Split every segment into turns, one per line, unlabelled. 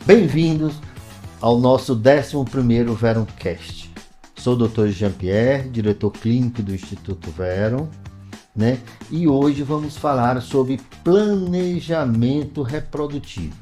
Bem-vindos ao nosso 11º Veroncast. Sou o Dr. Jean-Pierre, diretor clínico do Instituto Veron, né? E hoje vamos falar sobre planejamento reprodutivo.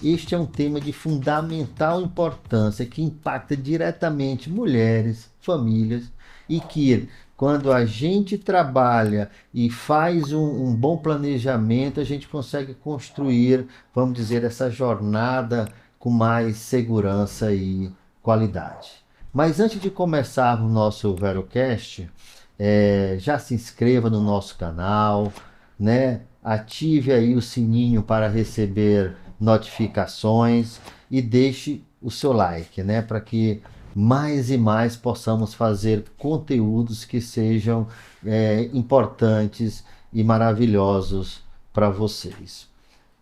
Este é um tema de fundamental importância que impacta diretamente mulheres, famílias e que, quando a gente trabalha e faz um bom planejamento, a gente consegue construir, vamos dizer, essa jornada com mais segurança e qualidade. Mas antes de começar o nosso Verocast, já se inscreva no nosso canal, né? Ative aí o sininho para receber notificações e deixe o seu like, né? Para que mais e mais possamos fazer conteúdos que sejam importantes e maravilhosos para vocês.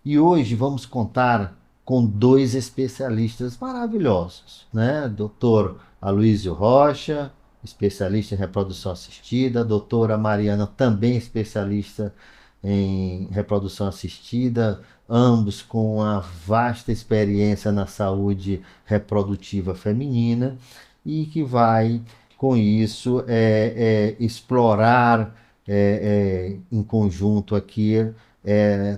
E hoje vamos contar com dois especialistas maravilhosos, né? Dr. Aloysio Rocha, especialista em reprodução assistida, doutora Mariana, também especialista em reprodução assistida, ambos com uma vasta experiência na saúde reprodutiva feminina e que vai, com isso, explorar em conjunto aqui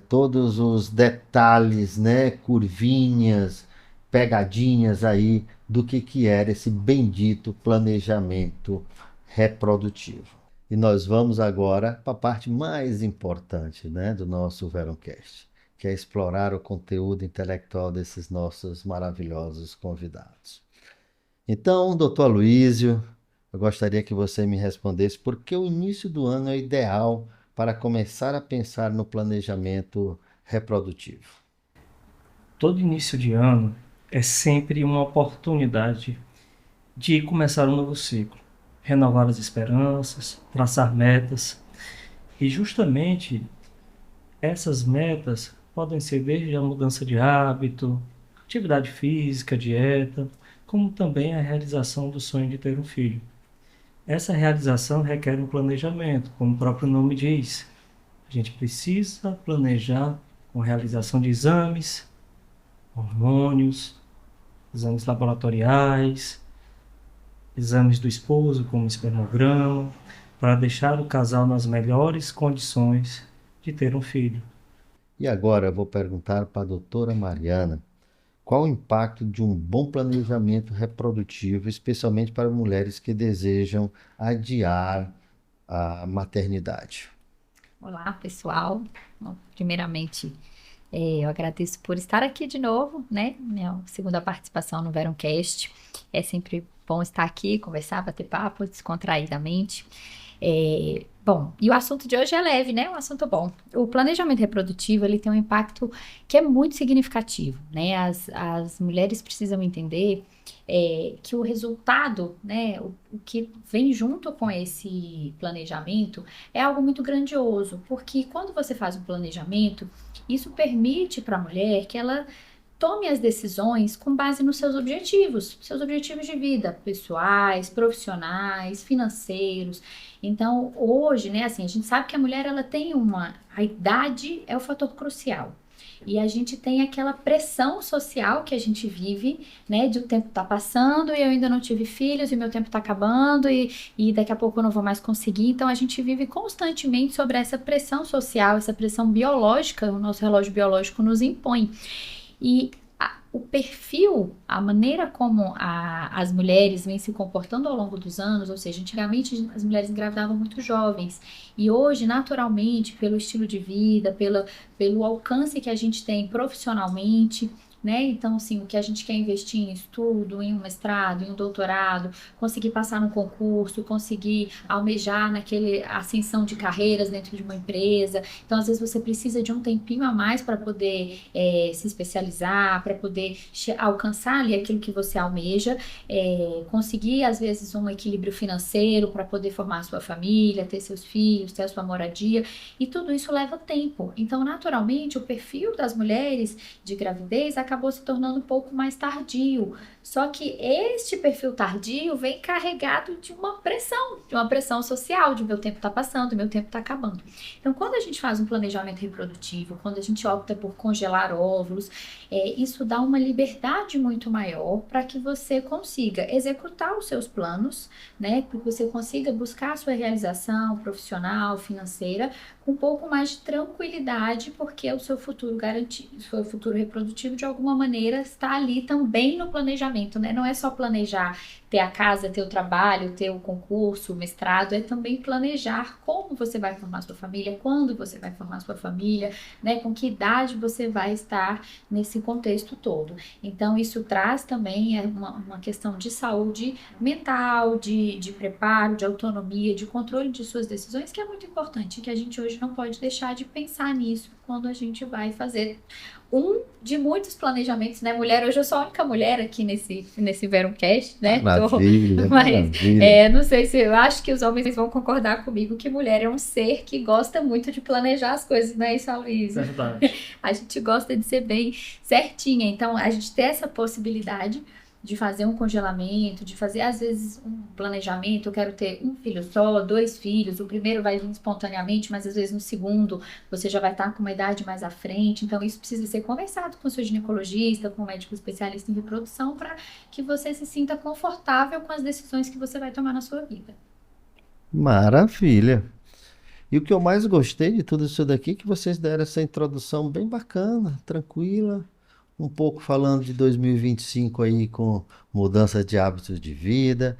todos os detalhes, né, curvinhas, pegadinhas aí do que era esse bendito planejamento reprodutivo. E nós vamos agora para a parte mais importante, né, do nosso Veroncast, que é explorar o conteúdo intelectual desses nossos maravilhosos convidados. Então, doutor Aloysio, eu gostaria que você me respondesse por que o início do ano é ideal para começar a pensar no planejamento reprodutivo.
Todo início de ano é sempre uma oportunidade de começar um novo ciclo, renovar as esperanças, traçar metas. E justamente essas metas podem ser desde a mudança de hábito, atividade física, dieta, como também a realização do sonho de ter um filho. Essa realização requer um planejamento, como o próprio nome diz. A gente precisa planejar com realização de exames, hormônios, exames laboratoriais, exames do esposo, como espermograma, para deixar o casal nas melhores condições de ter um filho.
E agora eu vou perguntar para a doutora Mariana qual o impacto de um bom planejamento reprodutivo, especialmente para mulheres que desejam adiar a maternidade.
Olá, pessoal. Bom, primeiramente, eu agradeço por estar aqui de novo, né? Minha segunda participação no Veroncast. É sempre bom estar aqui, conversar, bater papo, descontraídamente. Bom, e o assunto de hoje é leve, né? Um assunto bom. O planejamento reprodutivo, ele tem um impacto que é muito significativo, né? As mulheres precisam entender que o resultado, né? O que vem junto com esse planejamento é algo muito grandioso, porque quando você faz um planejamento, isso permite para a mulher que ela tome as decisões com base nos seus objetivos de vida, pessoais, profissionais, financeiros. Então, hoje, né, assim, a gente sabe que a mulher, ela tem a idade é o fator crucial. E a gente tem aquela pressão social que a gente vive, né, de o tempo tá passando e eu ainda não tive filhos e meu tempo tá acabando e daqui a pouco eu não vou mais conseguir. Então, a gente vive constantemente sobre essa pressão social, essa pressão biológica, o nosso relógio biológico nos impõe. E o perfil, a maneira como as mulheres vêm se comportando ao longo dos anos, ou seja, antigamente as mulheres engravidavam muito jovens e hoje, naturalmente, pelo estilo de vida, pelo alcance que a gente tem profissionalmente, né? Então, assim, o que a gente quer investir em estudo, em um mestrado, em um doutorado, conseguir passar no concurso, conseguir almejar naquele ascensão de carreiras dentro de uma empresa. Então, às vezes você precisa de um tempinho a mais para poder se especializar, para poder alcançar ali aquilo que você almeja, conseguir, às vezes, um equilíbrio financeiro para poder formar a sua família, ter seus filhos, ter a sua moradia, e tudo isso leva tempo. Então, naturalmente, o perfil das mulheres de gravidez acabou se tornando um pouco mais tardio. Só que este perfil tardio vem carregado de uma pressão social, de meu tempo está passando, meu tempo está acabando. Então, quando a gente faz um planejamento reprodutivo, quando a gente opta por congelar óvulos, isso dá uma liberdade muito maior para que você consiga executar os seus planos, né? Para que você consiga buscar a sua realização profissional, financeira, com um pouco mais de tranquilidade, porque o seu futuro garantido, o seu futuro reprodutivo, de alguma maneira, está ali também no planejamento, né? Não é só planejar ter a casa, ter o trabalho, ter o concurso, o mestrado, é também planejar como você vai formar sua família, quando você vai formar sua família, né? Com que idade você vai estar nesse contexto todo. Então, isso traz também uma questão de saúde mental, de preparo, de autonomia, de controle de suas decisões, que é muito importante, que a gente hoje não pode deixar de pensar nisso quando a gente vai fazer um de muitos planejamentos, né? Mulher, hoje eu sou a única mulher aqui nesse Veruncast, né?
Maravilha,
Mas,
maravilha.
não sei se eu acho que os homens vão concordar comigo que mulher é um ser que gosta muito de planejar as coisas, não é isso, Aloysio?
É verdade.
A gente gosta de ser bem certinha, então a gente tem essa possibilidade de fazer um congelamento, de fazer às vezes um planejamento. Eu quero ter um filho só, 2 filhos, o primeiro vai vir espontaneamente, mas às vezes no segundo você já vai estar com uma idade mais à frente, então isso precisa ser conversado com o seu ginecologista, com o médico especialista em reprodução, para que você se sinta confortável com as decisões que você vai tomar na sua vida.
Maravilha. E o que eu mais gostei de tudo isso daqui é que vocês deram essa introdução bem bacana, tranquila, um pouco falando de 2025 aí com mudança de hábitos de vida.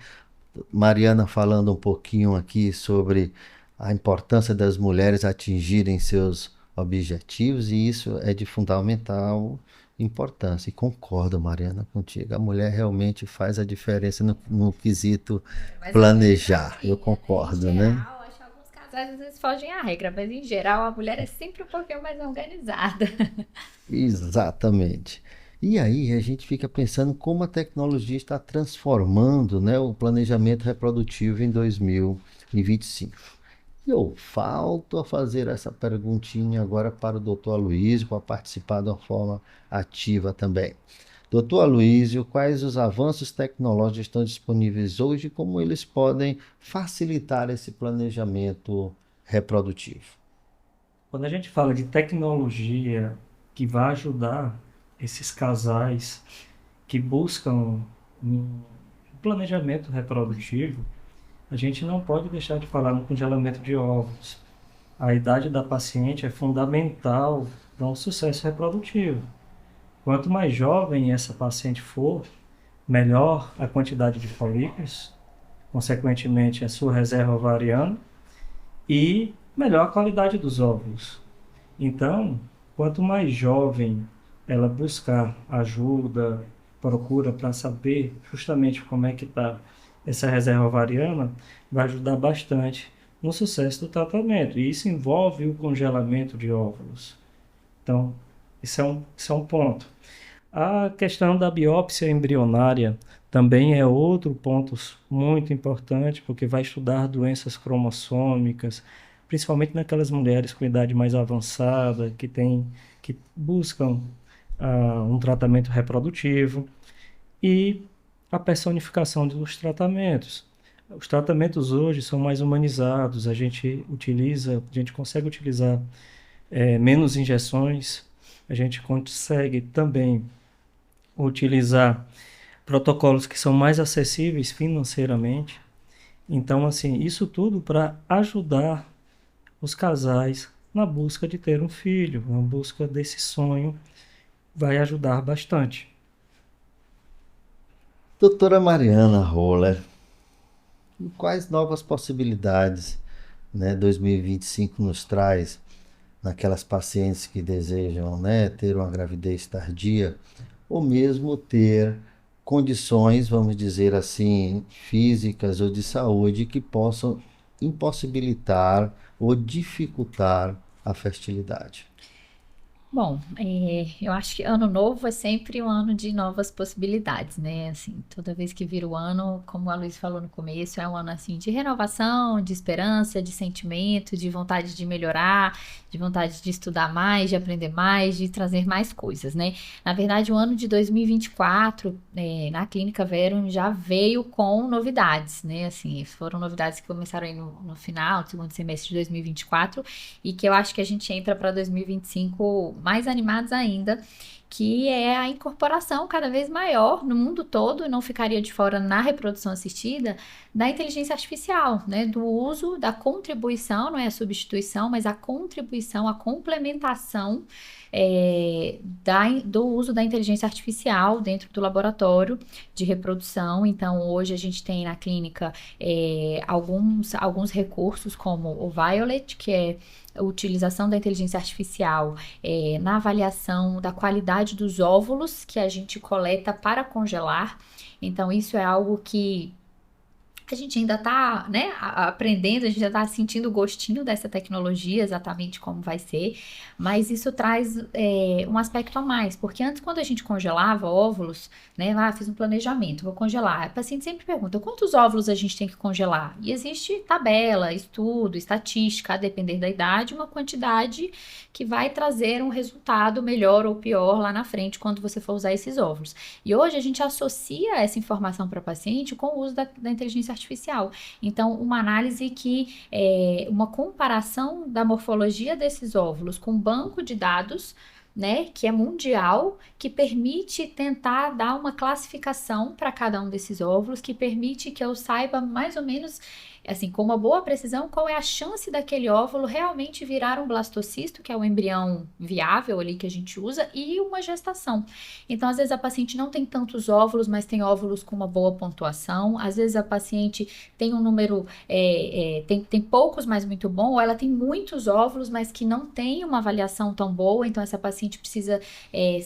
Mariana falando um pouquinho aqui sobre a importância das mulheres atingirem seus objetivos, e isso é de fundamental importância. E concordo, Mariana, contigo. A mulher realmente faz a diferença no quesito
Mas
planejar. Eu
em
concordo, né?
geral, acho que alguns casais às vezes fogem à regra, mas em geral a mulher é sempre um pouquinho mais organizada.
Exatamente. E aí a gente fica pensando como a tecnologia está transformando, né, o planejamento reprodutivo em 2025. Eu falto a fazer essa perguntinha agora para o doutor Aloysio, para participar de uma forma ativa também. Doutor Aloysio, quais os avanços tecnológicos estão disponíveis hoje e como eles podem facilitar esse planejamento reprodutivo?
Quando a gente fala de tecnologia que vai ajudar esses casais que buscam um planejamento reprodutivo, a gente não pode deixar de falar no congelamento de óvulos. A idade da paciente é fundamental para um sucesso reprodutivo. Quanto mais jovem essa paciente for, melhor a quantidade de folículos, consequentemente a sua reserva ovariana, e melhor a qualidade dos óvulos. Então, quanto mais jovem ela buscar ajuda, procura para saber justamente como é que está essa reserva ovariana, vai ajudar bastante no sucesso do tratamento. E isso envolve o congelamento de óvulos. Então, isso é um ponto. A questão da biópsia embrionária também é outro ponto muito importante, porque vai estudar doenças cromossômicas, principalmente naquelas mulheres com idade mais avançada, que buscam um tratamento reprodutivo, e a personificação dos tratamentos. Os tratamentos hoje são mais humanizados, a gente consegue utilizar menos injeções, a gente consegue também utilizar protocolos que são mais acessíveis financeiramente. Então, assim, isso tudo para ajudar os casais na busca de ter um filho, na busca desse sonho, vai ajudar bastante.
Doutora Mariana Roller, quais novas possibilidades, né, 2025 nos traz naquelas pacientes que desejam, né, ter uma gravidez tardia ou mesmo ter condições, vamos dizer assim, físicas ou de saúde que possam impossibilitar ou dificultar a fertilidade?
Bom, eu acho que ano novo é sempre um ano de novas possibilidades, né? Assim, toda vez que vira o ano, como a Luiz falou no começo, é um ano assim de renovação, de esperança, de sentimento, de vontade de melhorar, de vontade de estudar mais, de aprender mais, de trazer mais coisas, né? Na verdade, o ano de 2024, na Clínica Verum já veio com novidades, né? Assim, foram novidades que começaram aí no final, do segundo semestre de 2024 e que eu acho que a gente entra para 2025 mais animados ainda, que é a incorporação cada vez maior no mundo todo, não ficaria de fora na reprodução assistida, da inteligência artificial, né? Do uso, da contribuição, não é a substituição, mas a contribuição, a complementação do uso da inteligência artificial dentro do laboratório de reprodução. Então, hoje a gente tem na clínica alguns recursos, como o Violet, que é a utilização da inteligência artificial na avaliação da qualidade dos óvulos que a gente coleta para congelar. Então, isso é algo que a gente ainda está, né, aprendendo, a gente ainda está sentindo o gostinho dessa tecnologia, exatamente como vai ser, mas isso traz um aspecto a mais, porque antes, quando a gente congelava óvulos, né, fiz um planejamento, vou congelar, a paciente sempre pergunta, quantos óvulos a gente tem que congelar? E existe tabela, estudo, estatística, a depender da idade, uma quantidade que vai trazer um resultado melhor ou pior lá na frente, quando você for usar esses óvulos. E hoje a gente associa essa informação para o paciente com o uso da inteligência artificial. Então, uma análise uma comparação da morfologia desses óvulos com um banco de dados, né, que é mundial, que permite tentar dar uma classificação para cada um desses óvulos, que permite que eu saiba mais ou menos, assim, com uma boa precisão, qual é a chance daquele óvulo realmente virar um blastocisto, que é o embrião viável ali que a gente usa, e uma gestação. Então, às vezes a paciente não tem tantos óvulos, mas tem óvulos com uma boa pontuação. Às vezes a paciente tem um número, tem poucos, mas muito bom, ou ela tem muitos óvulos, mas que não tem uma avaliação tão boa. Então, essa paciente precisa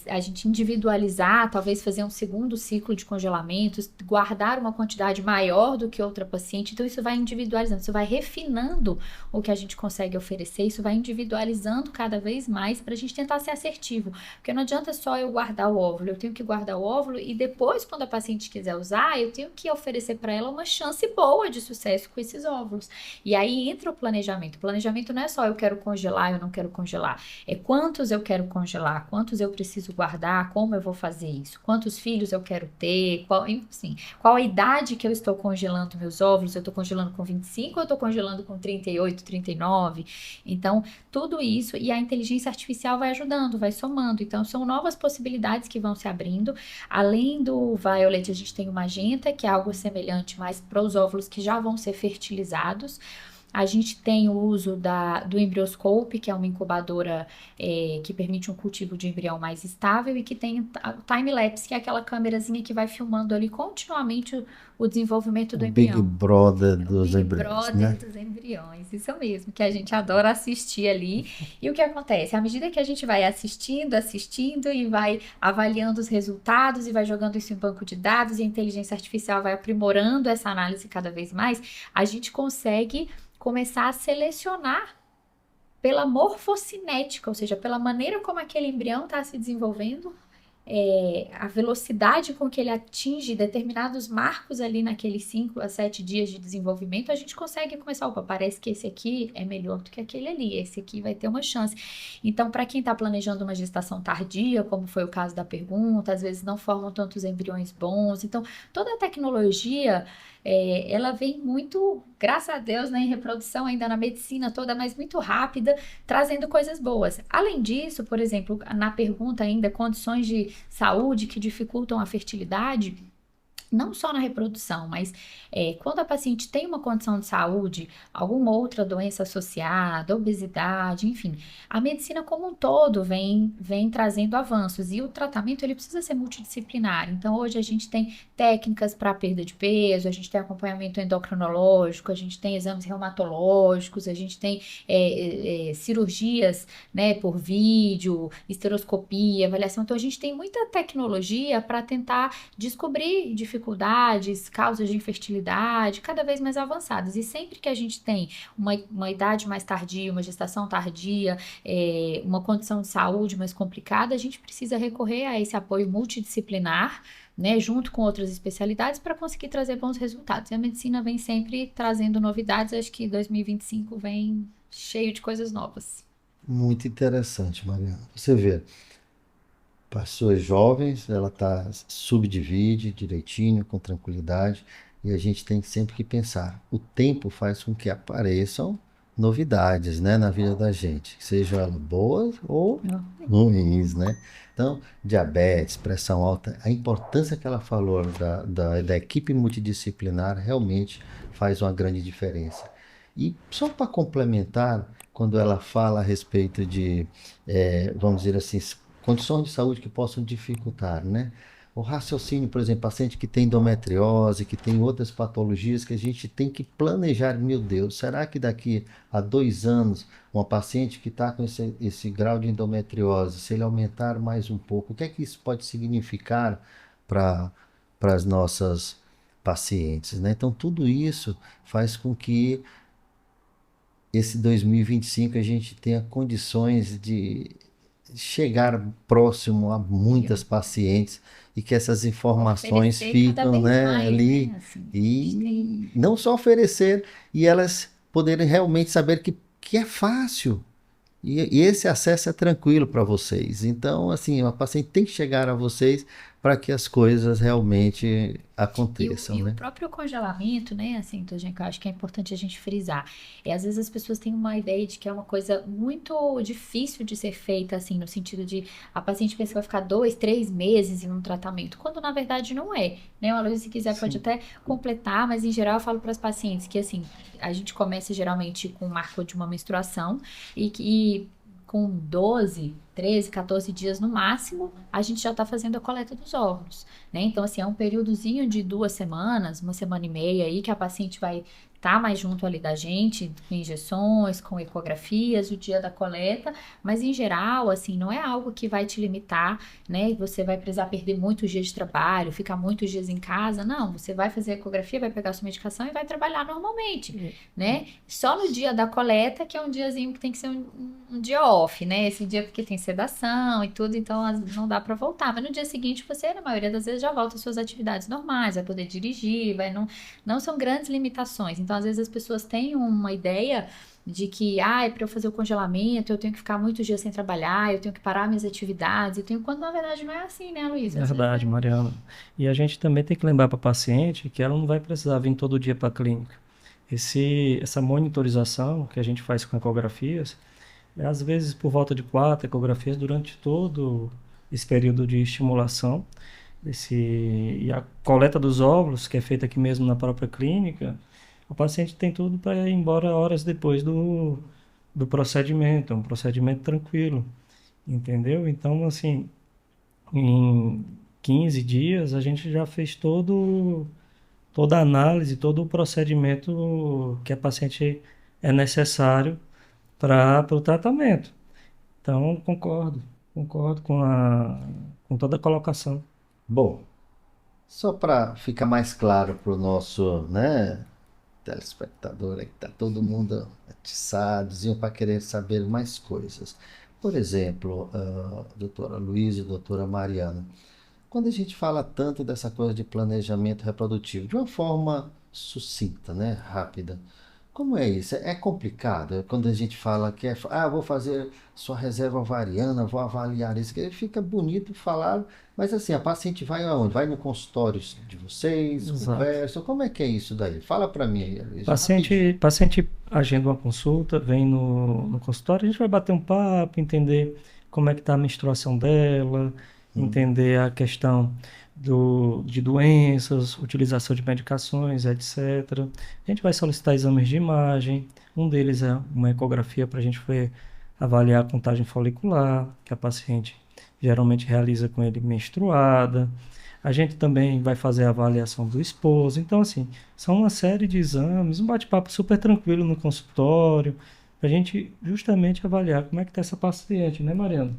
a gente individualizar, talvez fazer um segundo ciclo de congelamentos, guardar uma quantidade maior do que outra paciente. Então, isso vai individualizando, isso vai refinando o que a gente consegue oferecer, isso vai individualizando cada vez mais para a gente tentar ser assertivo. Porque não adianta só eu guardar o óvulo, eu tenho que guardar o óvulo e depois, quando a paciente quiser usar, eu tenho que oferecer para ela uma chance boa de sucesso com esses óvulos. E aí entra o planejamento. O planejamento não é só eu quero congelar, eu não quero congelar. É quantos eu quero congelar, quantos eu preciso guardar, como eu vou fazer isso, quantos filhos eu quero ter, qual a idade que eu estou congelando meus óvulos, eu estou congelando com 25 ou eu estou congelando com 38, 39. Então, tudo isso, e a inteligência artificial vai ajudando, vai somando. Então, são novas possibilidades que vão se abrindo. Além do Violet, a gente tem o Magenta, que é algo semelhante, mas para os óvulos que já vão ser fertilizados. A gente tem o uso do Embryoscope, que é uma incubadora que permite um cultivo de embrião mais estável, e que tem o time-lapse, que é aquela câmerazinha que vai filmando ali continuamente o desenvolvimento do embrião.
Big Brother dos embriões,
Big
né?
Brother dos embriões, isso mesmo, que a gente adora assistir ali. E o que acontece? À medida que a gente vai assistindo e vai avaliando os resultados e vai jogando isso em banco de dados, e a inteligência artificial vai aprimorando essa análise cada vez mais, a gente consegue começar a selecionar pela morfocinética, ou seja, pela maneira como aquele embrião está se desenvolvendo, a velocidade com que ele atinge determinados marcos ali naqueles 5 a 7 dias de desenvolvimento, a gente consegue começar, parece que esse aqui é melhor do que aquele ali, esse aqui vai ter uma chance. Então, para quem está planejando uma gestação tardia, como foi o caso da pergunta, às vezes não formam tantos embriões bons, então toda a tecnologia ela vem muito, graças a Deus, né, em reprodução, ainda na medicina toda, mas muito rápida, trazendo coisas boas. Além disso, por exemplo, na pergunta ainda, condições de saúde que dificultam a fertilidade, não só na reprodução, mas quando a paciente tem uma condição de saúde, alguma outra doença associada, obesidade, enfim, a medicina como um todo vem trazendo avanços, e o tratamento ele precisa ser multidisciplinar. Então, hoje a gente tem técnicas para perda de peso, a gente tem acompanhamento endocrinológico, a gente tem exames reumatológicos, a gente tem cirurgias, né, por vídeo, esteroscopia, avaliação. Então, a gente tem muita tecnologia para tentar descobrir dificuldades dificuldades, causas de infertilidade cada vez mais avançadas. E sempre que a gente tem uma idade mais tardia, uma gestação tardia, uma condição de saúde mais complicada, a gente precisa recorrer a esse apoio multidisciplinar, né, junto com outras especialidades para conseguir trazer bons resultados. E a medicina vem sempre trazendo novidades, acho que 2025 vem cheio de coisas novas.
Muito interessante, Mariana. Você vê, pessoas jovens, ela subdivide direitinho, com tranquilidade, e a gente tem sempre que pensar. O tempo faz com que apareçam novidades, né, na vida da gente, sejam elas boas ou ruins, né? Então, diabetes, pressão alta, a importância que ela falou da equipe multidisciplinar realmente faz uma grande diferença. E só para complementar, quando ela fala a respeito de, vamos dizer assim, condições de saúde que possam dificultar, né? O raciocínio, por exemplo, paciente que tem endometriose, que tem outras patologias que a gente tem que planejar, meu Deus, será que daqui a 2 anos, uma paciente que está com esse grau de endometriose, se ele aumentar mais um pouco, o que é que isso pode significar para as nossas pacientes, né? Então, tudo isso faz com que esse 2025 a gente tenha condições de chegar próximo a muitas pacientes e que essas informações
Oferecer cada
ficam,
vez
né,
mais,
ali
né? Assim,
e não só oferecer e elas poderem realmente saber que é fácil e esse acesso é tranquilo para vocês. Então, assim, a paciente tem que chegar a vocês para que as coisas realmente aconteçam,
E o
né?
próprio congelamento, né, assim, então, gente, eu acho que é importante a gente frisar. Às vezes as pessoas têm uma ideia de que é uma coisa muito difícil de ser feita, assim, no sentido de a paciente pensa que vai ficar 2, 3 meses em um tratamento, quando na verdade não é, né? A Luísa, se quiser, pode até completar, mas em geral eu falo para as pacientes que, assim, a gente começa geralmente com o marco de uma menstruação e com 12, 13, 14 dias no máximo, a gente já está fazendo a coleta dos óvulos, né? Então, assim, é um períodozinho de 2 semanas, 1 semana e meia aí que a paciente vai estar mais junto ali da gente, com injeções, com ecografias, o dia da coleta, mas em geral, assim, não é algo que vai te limitar, né? Você vai precisar perder muitos dias de trabalho, ficar muitos dias em casa, não, você vai fazer a ecografia, vai pegar a sua medicação e vai trabalhar normalmente, né? Só no dia da coleta, que é um diazinho que tem que ser um dia off, né? Esse dia porque tem sedação e tudo, então não dá para voltar. Mas no dia seguinte você, na maioria das vezes, já volta às suas atividades normais, vai poder dirigir, não são grandes limitações. Então, às vezes as pessoas têm uma ideia de que, para eu fazer o congelamento, eu tenho que ficar muitos dias sem trabalhar, eu tenho que parar minhas atividades, quando na verdade não é assim, né, Luísa?
Verdade, Mariana. E a gente também tem que lembrar para a paciente que ela não vai precisar vir todo dia para a clínica. Essa monitorização que a gente faz com ecografias, às vezes por volta de 4 ecografias durante todo esse período de estimulação. E a coleta dos óvulos, que é feita aqui mesmo na própria clínica, o paciente tem tudo para ir embora horas depois do procedimento, é um procedimento tranquilo, entendeu? Então, assim, em 15 dias a gente já fez toda a análise, todo o procedimento que a paciente é necessário para o tratamento. Então, concordo com toda a colocação.
Bom, só para ficar mais claro para o nosso, né, telespectador aí, que tá todo mundo atiçados para querer saber mais coisas. Por exemplo, doutora Luísa e doutora Mariana, quando a gente fala tanto dessa coisa de planejamento reprodutivo, de uma forma sucinta, né, rápida, como é isso? É complicado quando a gente fala que vou fazer sua reserva ovariana, vou avaliar isso, que fica bonito falar, mas assim, a paciente vai aonde? Vai no consultório de vocês,
Exato.
conversa, como é que é isso daí? Fala para mim aí, Luísa, rapidinho.
Paciente agenda uma consulta, vem no consultório, a gente vai bater um papo, entender como é que está a menstruação dela, entender a questão de doenças, utilização de medicações, etc. A gente vai solicitar exames de imagem, um deles é uma ecografia para a gente avaliar a contagem folicular, que a paciente geralmente realiza com ele menstruada. A gente também vai fazer a avaliação do esposo. Então, assim, são uma série de exames, um bate-papo super tranquilo no consultório, para a gente justamente avaliar como é que está essa paciente, né, Mariana?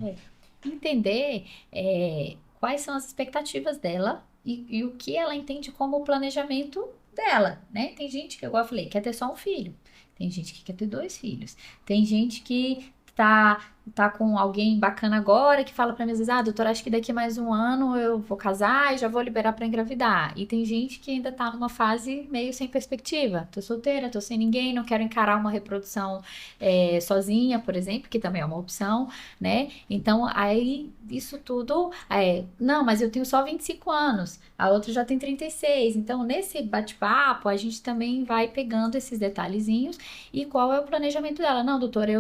Entender quais são as expectativas dela, e o que ela entende como o planejamento dela, né? Tem gente que, igual eu falei, quer ter só um filho. Tem gente que quer ter 2 filhos. Tem gente que tá com alguém bacana agora, que fala pra mim às vezes, doutora, acho que daqui mais um ano eu vou casar e já vou liberar pra engravidar. E tem gente que ainda tá numa fase meio sem perspectiva. Tô solteira, tô sem ninguém, não quero encarar uma reprodução sozinha, por exemplo, que também é uma opção, né? Então, aí, isso tudo não, mas eu tenho só 25 anos, a outra já tem 36. Então, nesse bate-papo, a gente também vai pegando esses detalhezinhos e qual é o planejamento dela. Não, doutora,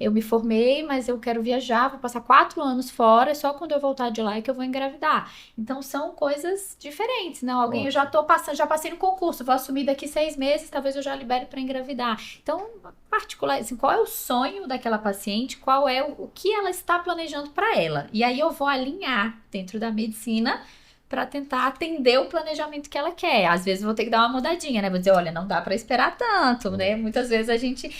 eu me formei, mas eu quero viajar, vou passar 4 anos fora, só quando eu voltar de lá é que eu vou engravidar. Então são coisas diferentes, não? Alguém, eu já passei no concurso, vou assumir daqui 6 meses, talvez eu já libere para engravidar. Então, particular, assim, qual é o sonho daquela paciente, qual é o que ela está planejando para ela? E aí eu vou alinhar dentro da medicina para tentar atender o planejamento que ela quer. Às vezes eu vou ter que dar uma mudadinha, né? Vou dizer, olha, não dá para esperar tanto, né? Muitas vezes a gente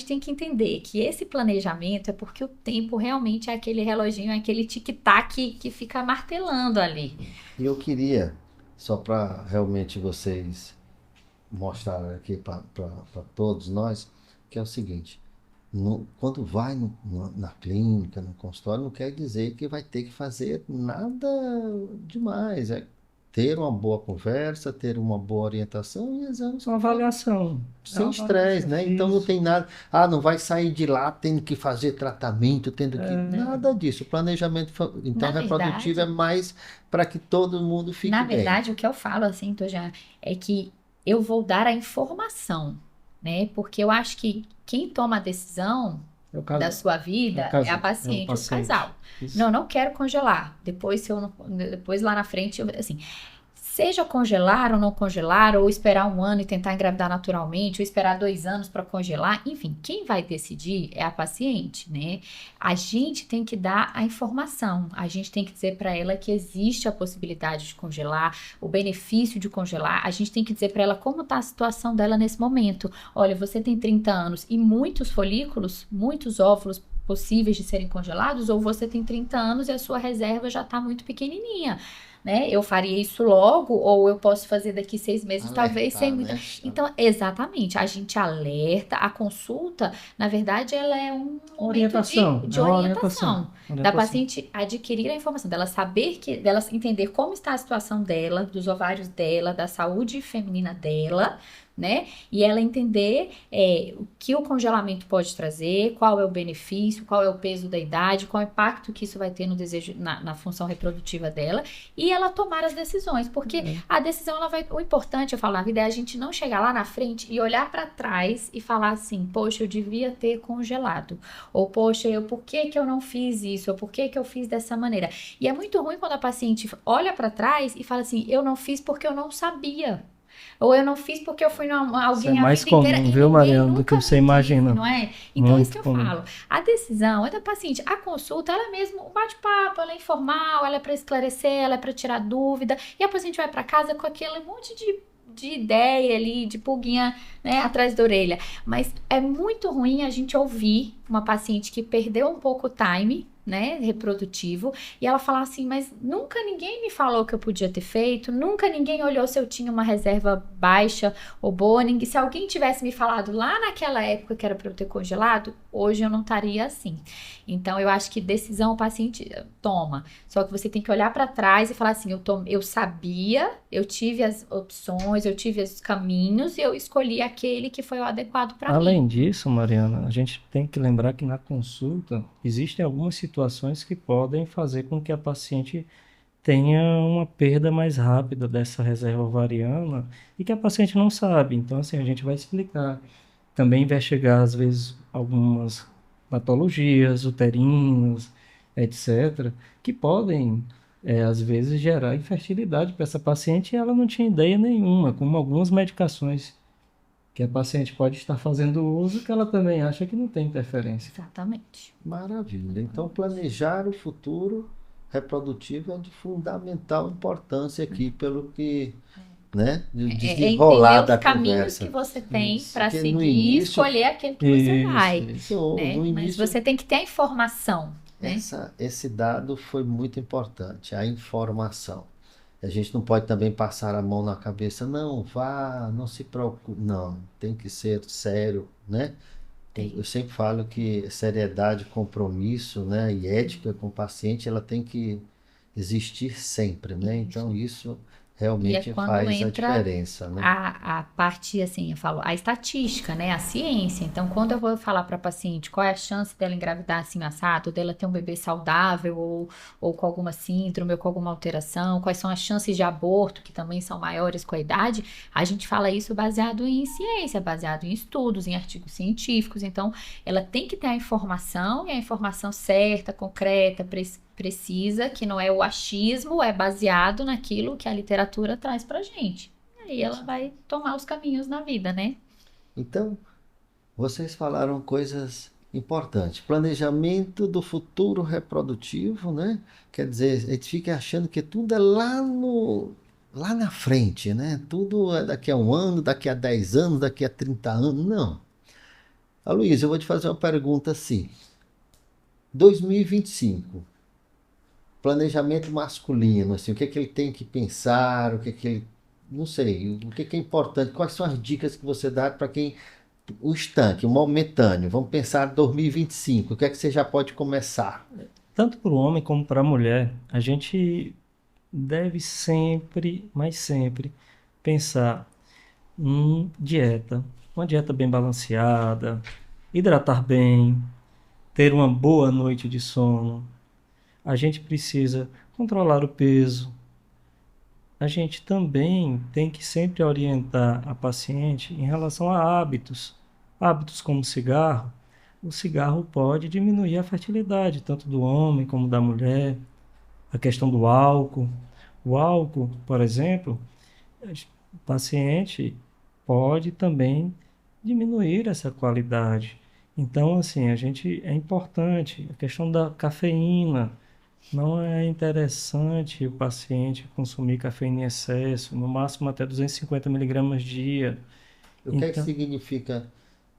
tem que entender que esse planejamento é porque o tempo realmente é aquele reloginho, é aquele tic-tac que fica martelando ali.
E eu queria, só para realmente vocês mostrarem aqui para todos nós, que é o seguinte, quando vai na clínica, no consultório, não quer dizer que vai ter que fazer nada demais. É ter uma boa conversa, ter uma boa orientação e exames.
Uma avaliação.
Sem estresse, né? Então não tem nada. Não vai sair de lá tendo que fazer tratamento, tendo que. Nada disso. O planejamento então, reprodutivo é mais para que todo mundo fique bem.
Na verdade, o que eu falo, assim, Tojá, é que eu vou dar a informação, né? Porque eu acho que quem toma a decisão da sua vida é a paciente, o casal. Isso. Não quero congelar. Depois lá na frente, assim, seja congelar ou não congelar, ou esperar 1 ano e tentar engravidar naturalmente, ou esperar 2 anos para congelar, enfim, quem vai decidir é a paciente, né? A gente tem que dar a informação, a gente tem que dizer para ela que existe a possibilidade de congelar, o benefício de congelar, a gente tem que dizer para ela como está a situação dela nesse momento. Olha, você tem 30 anos e muitos folículos, muitos óvulos possíveis de serem congelados, ou você tem 30 anos e a sua reserva já está muito pequenininha. Né? Eu faria isso logo, ou eu posso fazer daqui 6 meses, talvez sem muita. Né? Então, exatamente, a gente alerta, a consulta, na verdade, ela é um
orientação
da paciente adquirir a informação, dela saber dela entender como está a situação dela, dos ovários dela, da saúde feminina dela, né? E ela entender o que o congelamento pode trazer, qual é o benefício, qual é o peso da idade, qual é o impacto que isso vai ter no desejo, na função reprodutiva dela, e ela tomar as decisões, porque a decisão, o importante, eu falo na vida, é a gente não chegar lá na frente e olhar para trás e falar assim, poxa, eu devia ter congelado, ou poxa, por que eu não fiz isso, ou por que eu fiz dessa maneira. E é muito ruim quando a paciente olha para trás e fala assim, eu não fiz porque eu não sabia. Ou eu não fiz porque eu fui alguém
isso é mais comum, viu, Mariana, do que você imagina.
Não é? Então, isso que eu falo. A decisão é da paciente. A consulta, ela é mesmo um bate-papo, ela é informal, ela é para esclarecer, ela é para tirar dúvida. E a paciente vai para casa com aquele monte de ideia ali, de pulguinha, né, atrás da orelha. Mas é muito ruim a gente ouvir uma paciente que perdeu um pouco o time, né, reprodutivo, e ela falar assim, mas nunca ninguém me falou que eu podia ter feito, nunca ninguém olhou se eu tinha uma reserva baixa ou boa, se alguém tivesse me falado lá naquela época que era para eu ter congelado, hoje eu não estaria assim. Então, eu acho que decisão o paciente toma, só que você tem que olhar para trás e falar assim, eu sabia, eu tive as opções, eu tive os caminhos e eu escolhi aquele que foi o adequado para mim.
Além disso, Mariana, a gente tem que lembrar que na consulta existem algumas situações que podem fazer com que a paciente tenha uma perda mais rápida dessa reserva ovariana e que a paciente não sabe. Então, assim, a gente vai explicar. Também investigar, às vezes, algumas patologias uterinas, etc., que podem, às vezes, gerar infertilidade para essa paciente e ela não tinha ideia nenhuma, como algumas medicações que a paciente pode estar fazendo uso que ela também acha que não tem interferência.
Exatamente.
Maravilha. Então, planejar o futuro reprodutivo é de fundamental importância aqui, pelo que, né, de desenrolar da conversa.
Os caminhos que você tem para seguir e escolher aquele que você vai.
Isso,
né? Mas você tem que ter a informação. né?
Esse dado foi muito importante, a informação. A gente não pode também passar a mão na cabeça, não, vá, não se preocupe. Não, tem que ser sério, né? Eu
Tem.
sempre falo que seriedade, compromisso, né, e ética com o paciente, ela tem que existir sempre, né?
Isso.
Então isso
E é
realmente
quando
faz a
entra
diferença, né?
a parte, assim, eu falo, a estatística, né? A ciência. Então, quando eu vou falar para a paciente qual é a chance dela engravidar assim, assado, dela ter um bebê saudável ou com alguma síndrome ou com alguma alteração, quais são as chances de aborto, que também são maiores com a idade, a gente fala isso baseado em ciência, baseado em estudos, em artigos científicos. Então, ela tem que ter a informação e a informação certa, concreta, precisa, que não é o achismo, é baseado naquilo que a literatura traz pra gente. Aí ela vai tomar os caminhos na vida, né?
Então, vocês falaram coisas importantes. Planejamento do futuro reprodutivo, né? Quer dizer, a gente fica achando que tudo é lá na frente, né? Tudo é daqui a um ano, daqui a 10 anos, daqui a 30 anos. Não. Aloysio, eu vou te fazer uma pergunta assim. 2025, planejamento masculino, assim, o que é que ele tem que pensar, o que é que ele, não sei, o que é importante, quais são as dicas que você dá para quem, o estanque, o momentâneo, vamos pensar 2025, o que é que você já pode começar?
Tanto para o homem como para a mulher, a gente deve sempre, mas sempre, pensar em dieta. Uma dieta bem balanceada, hidratar bem, ter uma boa noite de sono. A gente precisa controlar o peso. A gente também tem que sempre orientar a paciente em relação a hábitos. Hábitos como cigarro. O cigarro pode diminuir a fertilidade, tanto do homem como da mulher. A questão do álcool. O álcool, por exemplo, o paciente pode também diminuir essa qualidade. Então, assim, a gente é importante. A questão da cafeína. Não é interessante o paciente consumir cafeína em excesso, no máximo até 250 miligramas dia.
O que é que
Então,
significa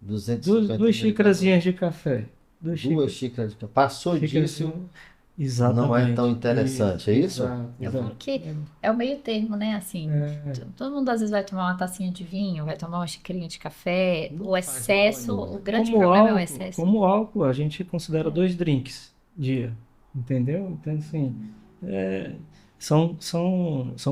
250
duas
miligramas?
xícarazinhas de café. Duas
Duas xícaras de café. Passou disso,
xícaras.
não é tão
Exatamente.
interessante, é isso?
Exato,
Eu falo
exato.
que é o meio termo, né? Assim,
É,
todo mundo às vezes vai tomar uma tacinha de vinho, vai tomar uma xicrinha de café.
Não
O
faz mal
excesso,
nenhum.
o grande problema é o excesso.
como álcool, a gente considera
É.
2 drinks dia, entendeu? Então, assim, é, são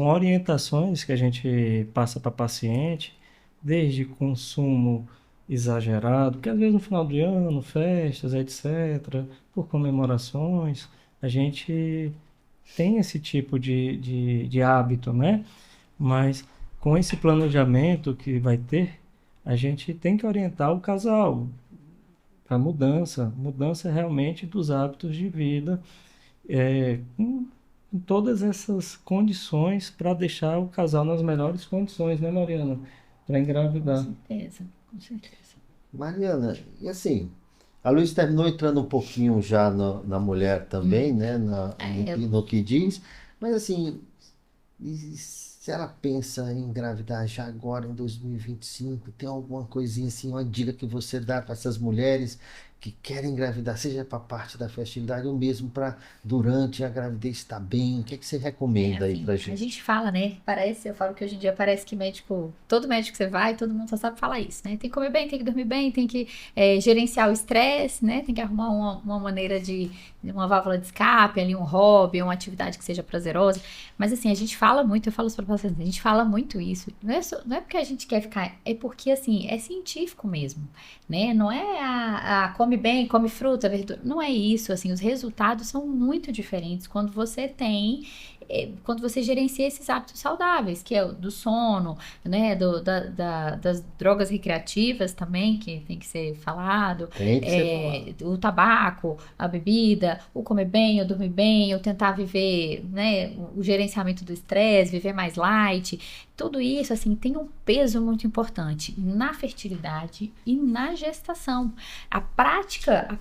orientações que a gente passa para paciente, desde consumo exagerado, que às vezes no final do ano, festas, etc., por comemorações, a gente tem esse tipo de hábito, né? Mas com esse planejamento que vai ter, a gente tem que orientar o casal para mudança realmente dos hábitos de vida, com todas essas condições para deixar o casal nas melhores condições, né, Mariana? Para
Com
engravidar.
certeza, com certeza.
Mariana, e assim, a Luiz terminou entrando um pouquinho já na mulher também, né?
É,
No que diz, mas assim, e se ela pensa em engravidar já agora em 2025, tem alguma coisinha assim, uma dica que você dá para essas mulheres que querem engravidar, seja para a parte da fertilidade ou mesmo para durante a gravidez estar bem? O que é que você recomenda aí
assim,
para
a
gente?
gente fala, né? Parece, eu falo que hoje em dia parece que médico, todo médico que você vai, todo mundo só sabe falar isso, né? Tem que comer bem, tem que dormir bem, tem que gerenciar o estresse, né? Tem que arrumar uma maneira uma válvula de escape, ali um hobby, uma atividade que seja prazerosa. Mas assim, a gente fala muito, eu falo isso para pacientes, a gente fala muito isso. Não é porque a gente quer ficar, é porque assim, é científico mesmo, né? Não é come bem, come fruta, verdura. Não é isso, assim, os resultados são muito diferentes quando você quando você gerencia esses hábitos saudáveis, que é o do sono, né, das drogas recreativas também, que tem que ser falado,
Tem que ser falado.
o tabaco, a bebida, o comer bem, o dormir bem, o tentar viver, né, o gerenciamento do estresse, viver mais light, Tudo isso, assim, tem um peso muito importante na fertilidade e na gestação. A prática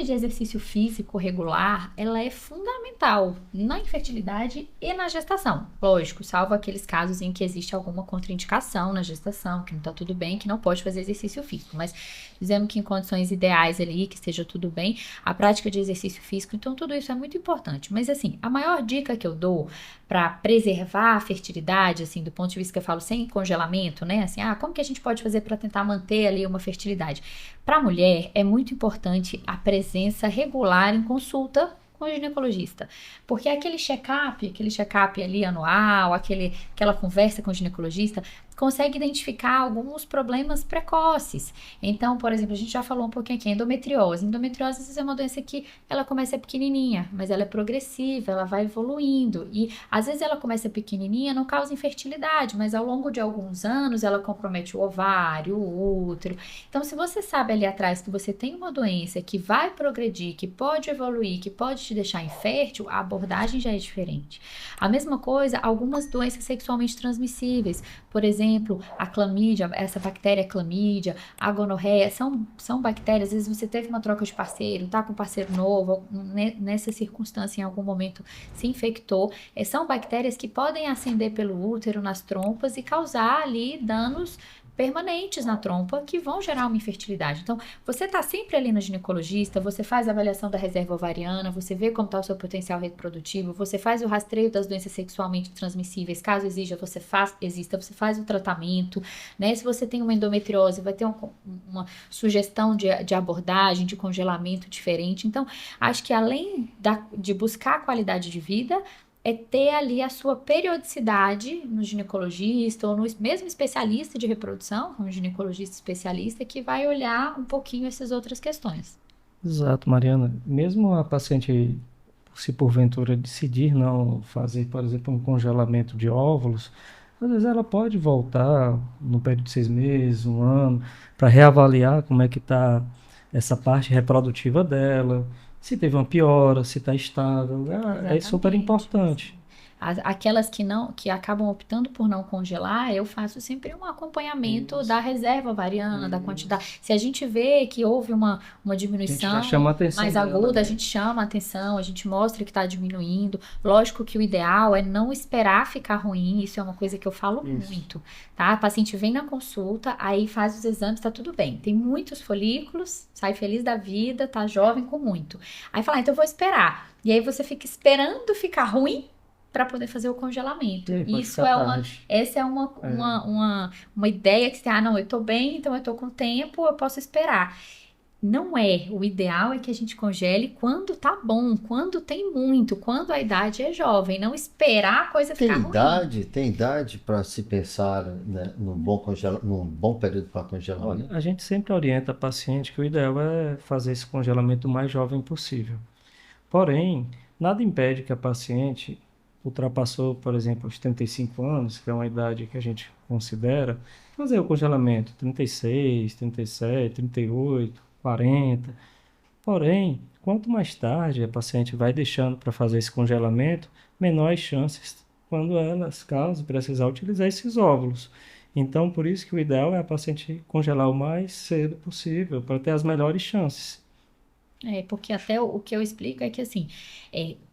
de exercício físico regular, ela é fundamental na infertilidade e na gestação. Lógico, salvo aqueles casos em que existe alguma contraindicação na gestação, que não tá tudo bem, que não pode fazer exercício físico. Mas dizendo que em condições ideais ali, que esteja tudo bem, a prática de exercício físico, então tudo isso é muito importante. Mas assim, a maior dica que eu dou para preservar a fertilidade, assim, do ponto de vista que eu falo sem congelamento, né? Assim, como que a gente pode fazer para tentar manter ali uma fertilidade? Para a mulher, é muito importante a presença regular em consulta com o ginecologista, porque aquele check-up ali anual, aquela conversa com o ginecologista, consegue identificar alguns problemas precoces. Então, por exemplo, a gente já falou um pouquinho aqui, endometriose. Endometriose, às vezes, é uma doença que ela começa pequenininha, mas ela é progressiva, ela vai evoluindo. E, às vezes, ela começa pequenininha, não causa infertilidade, mas ao longo de alguns anos, ela compromete o ovário, o útero. Então, se você sabe ali atrás que você tem uma doença que vai progredir, que pode evoluir, que pode te deixar infértil, a abordagem já é diferente. A mesma coisa, algumas doenças sexualmente transmissíveis. Por exemplo, a clamídia, essa bactéria clamídia, a gonorreia, são bactérias, às vezes você teve uma troca de parceiro, tá com um parceiro novo, nessa circunstância em algum momento se infectou, são bactérias que podem ascender pelo útero, nas trompas e causar ali danos permanentes na trompa que vão gerar uma infertilidade. Então, você está sempre ali no ginecologista, você faz a avaliação da reserva ovariana, você vê como está o seu potencial reprodutivo, você faz o rastreio das doenças sexualmente transmissíveis, caso exista, você faz o tratamento, né? Se você tem uma endometriose, vai ter uma sugestão de abordagem, de congelamento diferente. Então, acho que além de buscar a qualidade de vida, é ter ali a sua periodicidade no ginecologista ou no mesmo especialista de reprodução, um ginecologista especialista que vai olhar um pouquinho essas outras questões.
Exato, Mariana. Mesmo a paciente, se porventura decidir não fazer, por exemplo, um congelamento de óvulos, às vezes ela pode voltar no período de 6 meses, um ano, para reavaliar como é que está essa parte reprodutiva dela, se teve uma piora, se está estável. É super importante.
Aquelas que acabam optando por não congelar, eu faço sempre um acompanhamento da reserva ovariana, da quantidade. Se a gente vê que houve uma diminuição mais aguda, a gente chama a atenção, a gente mostra que está diminuindo. Lógico que o ideal é não esperar ficar ruim, isso é uma coisa que eu falo muito, tá? A paciente vem na consulta, aí faz os exames, tá tudo bem. Tem muitos folículos, sai feliz da vida, tá jovem com muito. Aí fala, então eu vou esperar. E aí você fica esperando ficar ruim para poder fazer o congelamento. Essa é uma ideia que você, não, eu tô bem, então eu tô com tempo, eu posso esperar. Não é. O ideal é que a gente congele quando tá bom, quando tem muito, quando a idade é jovem, não esperar a coisa ficar ruim.
Tem idade para se pensar, né, num bom período para congelar?
Olha, a gente sempre orienta a paciente que o ideal é fazer esse congelamento o mais jovem possível. Porém, nada impede que a paciente ultrapassou, por exemplo, os 35 anos, que é uma idade que a gente considera, fazer o congelamento 36, 37, 38, 40. Porém, quanto mais tarde a paciente vai deixando para fazer esse congelamento, menores chances quando elas, caso precisar utilizar esses óvulos. Então, por isso que o ideal é a paciente congelar o mais cedo possível, para ter as melhores chances.
Porque até o que eu explico é que, assim,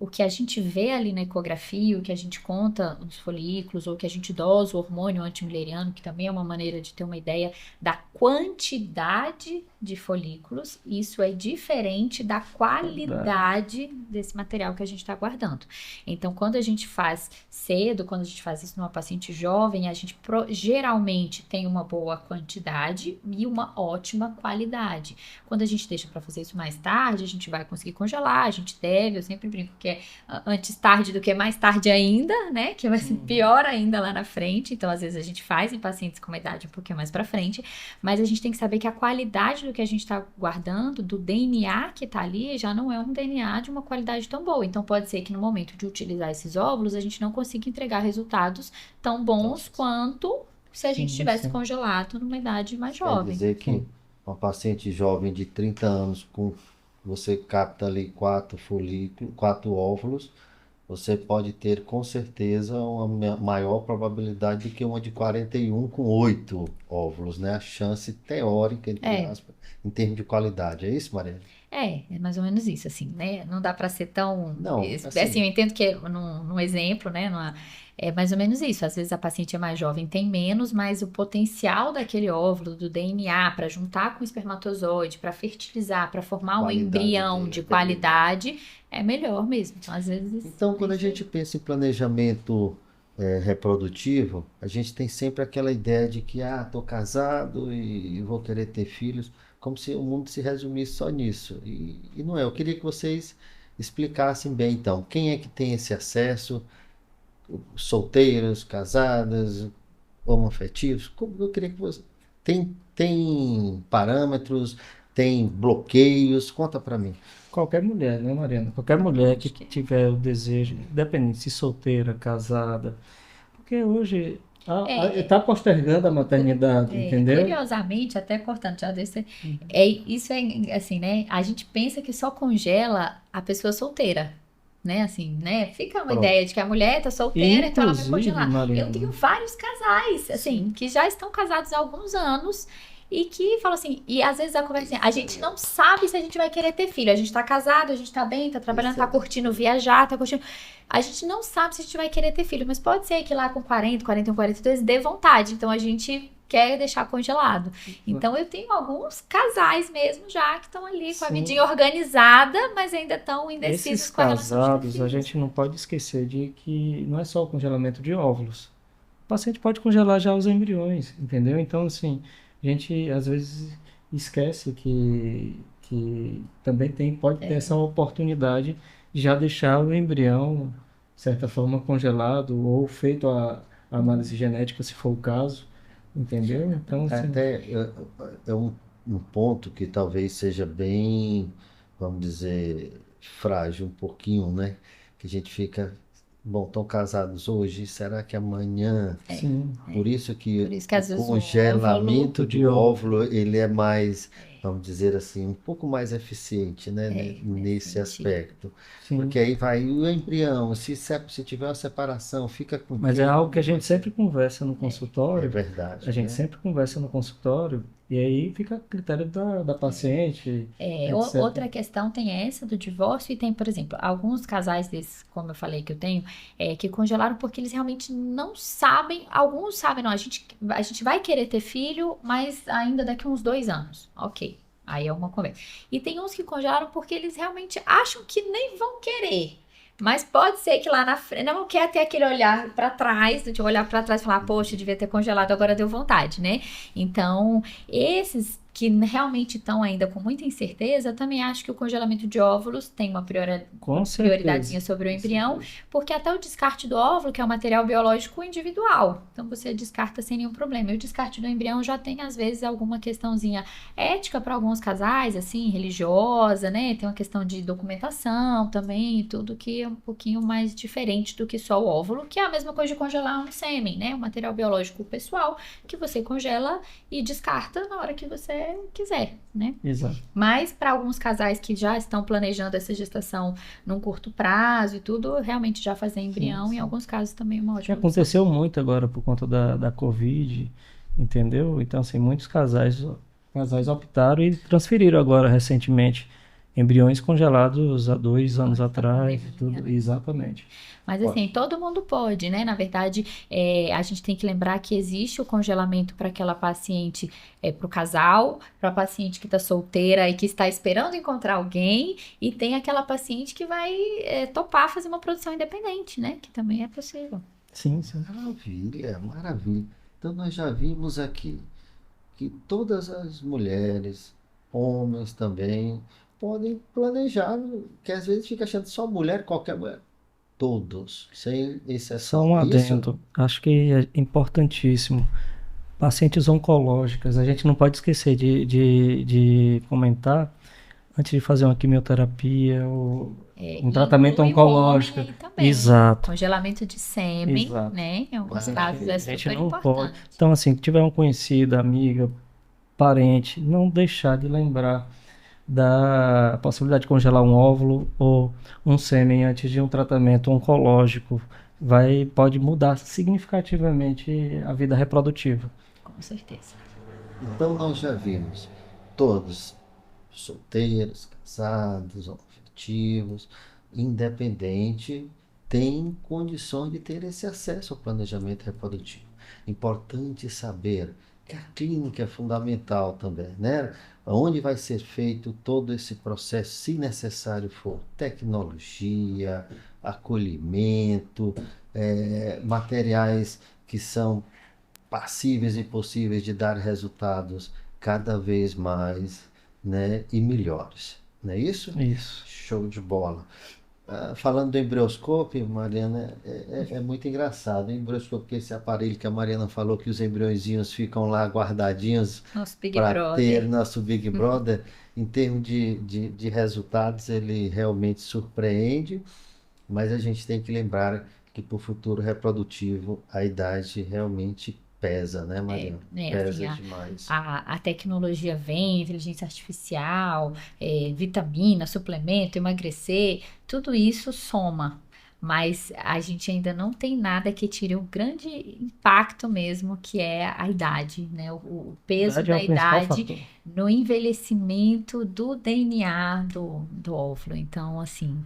o que a gente vê ali na ecografia, o que a gente conta nos folículos, ou que a gente dosa o hormônio antimileriano, que também é uma maneira de ter uma ideia da quantidade de folículos, isso é diferente da qualidade desse material que a gente está guardando. Então, quando a gente faz cedo, quando a gente faz isso numa paciente jovem, a gente geralmente tem uma boa quantidade e uma ótima qualidade. Quando a gente deixa para fazer isso mais tarde, a gente vai conseguir congelar, a gente deve, eu sempre brinco que é antes tarde do que mais tarde ainda, né? Que vai ser pior ainda lá na frente. Então, às vezes a gente faz em pacientes com uma idade um pouquinho mais para frente, mas a gente tem que saber que a qualidade do que a gente está guardando, do DNA que está ali, já não é um DNA de uma qualidade tão boa. Então, pode ser que no momento de utilizar esses óvulos, a gente não consiga entregar resultados tão bons quanto se a gente tivesse congelado numa idade mais jovem.
Quer dizer que uma paciente jovem de 30 anos, você capta ali 4 óvulos, você pode ter com certeza uma maior probabilidade do que uma de 41 com 8 óvulos, né? A chance teórica, entre
É,
aspas, em termos de qualidade. É isso, Maria?
é mais ou menos isso, assim, né? Não dá para ser tão.
Não,
Assim,
assim,
eu entendo que num exemplo, né? É mais ou menos isso. Às vezes a paciente é mais jovem, tem menos, mas o potencial daquele óvulo, do DNA, para juntar com o espermatozoide, para fertilizar, para formar um
qualidade
embrião
dele
de
é bem melhor.
qualidade, é melhor mesmo. Então, às vezes.
Então,
É
quando a
isso
gente
aí.
pensa em planejamento reprodutivo, a gente tem sempre aquela ideia de que, tô casado e vou querer ter filhos, como se o mundo se resumisse só nisso. E não é. Eu queria que vocês explicassem bem, então, quem é que tem esse acesso, solteiros, casadas, homoafetivos? Eu queria que você... Tem parâmetros, tem bloqueios? Conta para mim.
Qualquer mulher, né, Mariana? Qualquer mulher que
Acho que
tiver o desejo, independente se solteira, casada, porque hoje
é.
está postergando a maternidade, entendeu?
Curiosamente, até cortando, já desse, isso é assim, né? A gente pensa que só congela a pessoa solteira, né? Assim, né? Fica uma
Pronto.
ideia de que a mulher tá solteira, então ela vai
Inclusive,
congelar. Eu
Mariana,
tenho vários casais, assim,
Sim.
que já estão casados há alguns anos e que falam assim, e às vezes a conversa assim, a gente não sabe se a gente vai querer ter filho. A gente tá casado, a gente tá bem, tá trabalhando,
Isso
tá
é
curtindo viajar, tá curtindo. A gente não sabe se a gente vai querer ter filho, mas pode ser que lá com 40, 41, 42 dê vontade. Então a gente quer deixar congelado. Então eu tenho alguns casais mesmo já que estão ali com a
sim,
vidinha organizada, mas ainda estão
esses
indecisos com a relação de ter
casados, a
filhos.
gente não pode esquecer de que não é só o congelamento de óvulos. O paciente pode congelar já os embriões, entendeu? Então, assim, a gente às vezes esquece que também pode ter essa oportunidade de já deixar o embrião, de certa forma, congelado ou feito a análise genética, se for o caso, entendeu? Então, assim,
até é um ponto que talvez seja bem, vamos dizer, frágil um pouquinho, né? Que a gente fica, bom, estão casados hoje, será que amanhã?
sim,
Por isso que
Por isso que
o
às vezes o óvulo
congelamento
de
do
óvulo.
óvulo, ele é mais, vamos dizer assim, um pouco mais eficiente, né,
nesse
nesse
sentido.
aspecto.
Sim.
Porque aí vai o embrião, se tiver uma separação, fica com
Mas é
quem?
algo que a gente sempre conversa no
É
consultório. A
verdade,
gente
né?
sempre conversa no consultório e aí fica a critério da paciente, etc.
Outra questão tem essa do divórcio e tem, por exemplo, alguns casais desses, como eu falei que eu tenho, que congelaram porque eles realmente não sabem, alguns sabem, não, a gente vai querer ter filho, mas ainda daqui uns 2 anos. Ok. Aí é uma conversa. E tem uns que congelaram porque eles realmente acham que nem vão querer. Mas pode ser que lá na frente não quer ter aquele olhar para trás, de olhar para trás e falar, poxa, devia ter congelado, agora deu vontade, né? Então, esses que realmente estão ainda com muita incerteza, eu também acho que o congelamento de óvulos tem uma
Com
prioridadezinha
certeza.
sobre o
Com
embrião,
certeza.
porque até o descarte do óvulo, que é um material biológico individual, então você descarta sem nenhum problema. E o descarte do embrião já tem, às vezes, alguma questãozinha ética para alguns casais, assim, religiosa, né? Tem uma questão de documentação também, tudo que é um pouquinho mais diferente do que só o óvulo, que é a mesma coisa de congelar um sêmen, né? Um material biológico pessoal que você congela e descarta na hora que você quiser, né?
Exato.
Mas para alguns casais que já estão planejando essa gestação num curto prazo e tudo, realmente já fazer embrião,
Sim,
em
sim.
alguns casos também é uma
Que
ótima opção.
aconteceu muito agora por conta da Covid, entendeu? Então, assim, muitos casais optaram e transferiram agora recentemente embriões congelados há 2 anos
Olha, pra
atrás e
pandemia,
tudo.
né?
Exatamente.
Mas assim, todo mundo pode, né? Na verdade, a gente tem que lembrar que existe o congelamento para aquela paciente, para o casal, para a paciente que está solteira e que está esperando encontrar alguém, e tem aquela paciente que vai topar fazer uma produção independente, né? Que também é possível.
Sim, sim.
Maravilha, maravilha. Então nós já vimos aqui que todas as mulheres, homens também, podem planejar, que às vezes fica achando só mulher, qualquer mulher. Todos, sem
Só
exceção.
um
É isso?
adendo. Acho que é importantíssimo. Pacientes oncológicas, a gente não pode esquecer de comentar antes de fazer uma quimioterapia ou um tratamento
Inclui o homem
oncológico.
aí também.
Exato,
Congelamento de sêmen,
exato.
né? Em alguns
Maravilha.
casos é
A gente
super
não pode.
importante.
Então, assim, que tiver um conhecido, amiga, parente, não deixar de lembrar, da possibilidade de congelar um óvulo ou um sêmen antes de um tratamento oncológico pode mudar significativamente a vida reprodutiva.
Com certeza.
Então nós já vimos todos solteiros, casados, afetivos, independente, têm condições de ter esse acesso ao planejamento reprodutivo. Importante saber que a clínica é fundamental também, né? Onde vai ser feito todo esse processo, se necessário for, tecnologia, acolhimento, materiais que são passíveis e possíveis de dar resultados cada vez mais, né, e melhores. Não é isso?
Isso.
Show de bola. Falando do embrioscópio, Mariana, é muito engraçado. O embrioscópio, que esse aparelho que a Mariana falou que os embriõezinhos ficam lá guardadinhos
Nosso Big
para ter
Brother.
nosso Big Brother, em termos de resultados, ele realmente surpreende, mas a gente tem que lembrar que para o futuro reprodutivo a idade realmente pesa, né, Mariana?
Assim,
Pesa demais.
a tecnologia vem, inteligência artificial, vitamina, suplemento, emagrecer, tudo isso soma. Mas a gente ainda não tem nada que tire o grande impacto mesmo, que é a idade, né? O
A
peso
idade é
da
o principal
idade
fator.
no envelhecimento do DNA do óvulo. Então, assim,